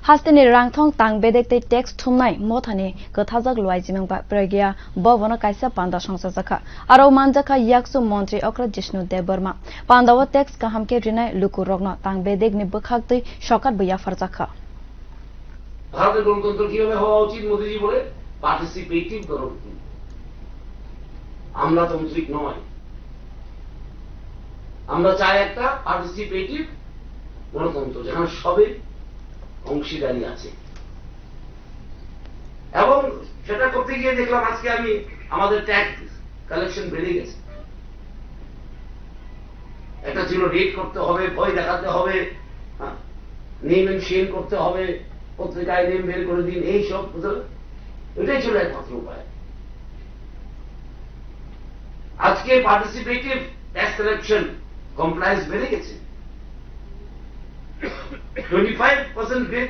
haste ni rangthong tang bedek te text thumnai mothani kwthajak luajimung pragya bhabano kaisa panda songsajak aro manjak yakchu montri okra Jishno debbarma pandao text kaham ke rinai luku rogno tang bedekni bwkhaktwi sokat farjak ভারতের গণতন্ত্র কিভাবে হওয়া উচিত মোদিজি বলে participative গণতন্ত্র আমলাতান্ত্রিক নয় আমরা চাই একটা পার্টিসিপেটিভ গণতন্ত্র যেখানে সবে অংশীদারি আছে এবং সেটা করতে গিয়ে দেখলাম আজকে আমি আমাদের ট্যাক্স কালেকশন বেড়ে গেছে একটা ছিল রেড করতে হবে ভয় দেখাতে হবে নেম এন্ড শেম করতে হবে পত্রিকায় নেম বের করে দিন এইসব এটাই ছিল একমাত্র উপায় আজকে পার্টিসিপেটিভ ট্যাক্স কালেকশন কমপ্লায়েন্স বেড়ে গেছে 25% গ্রেড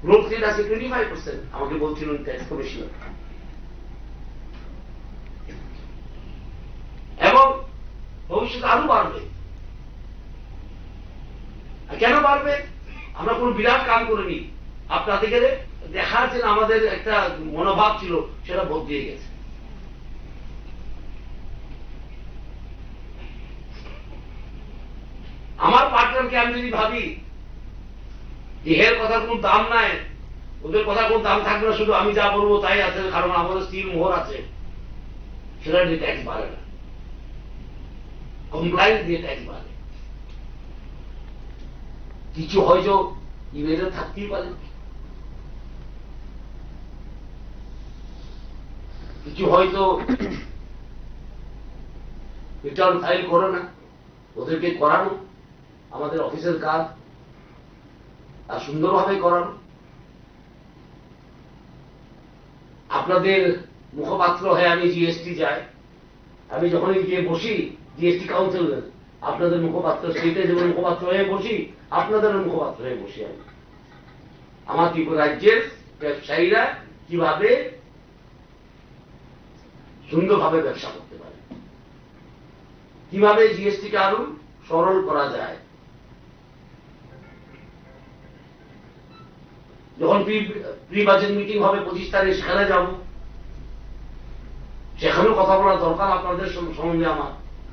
গ্রোথ রেট আছে 25% আমাকে বলছিলেন ট্যাক্স কমিশনার এবং ভবিষ্যতে আরো বাড়বে কেন বাড়বে আমরা কোন বিরাট কাম করিনি আপনাদের গেলে দেখার যে আমাদের একটা মনোভাব ছিল সেটা বদলে গেছে আমার পার্টনারকে আমি যদি ভাবি যে এর কথা কোন দাম নাই ওদের কথা কোন দাম থাকবে না শুধু আমি যা বলবো তাই আছে কারণ আমাদের স্টিল মোহর আছে সেটা দিয়ে ট্যাক্স বাড়ে না কমপ্লায়েন্স দিয়ে ট্যাক্স বাড়ে কিছু হয়তো ইমেলে থাকতেই পারে কিছু হয়তো রিটার্ন ফাইল করো না ওদেরকে করানো আমাদের অফিসের কাজ আর সুন্দরভাবে করানো আপনাদের মুখপাত্র হয়ে আমি জিএসটি যাই আমি যখনই গিয়ে বসি জিএসটি কাউন্সিল আপনাদের মুখপাত্র সেইটা যেমন মুখপাত্র হয়ে বসি আপনাদের মুখপাত্র হয়ে বসি আমি আমার ত্রিপুরা রাজ্যের ব্যবসায়ীরা কিভাবে সুন্দরভাবে ব্যবসা করতে পারে কিভাবে জিএসটিকে আরো সরল করা যায় যখন প্রি বাজেট মিটিং হবে 25 তারিখ সেখানে যাব সেখানেও কথা বলার দরকার আপনাদের সম্বন্ধে আমার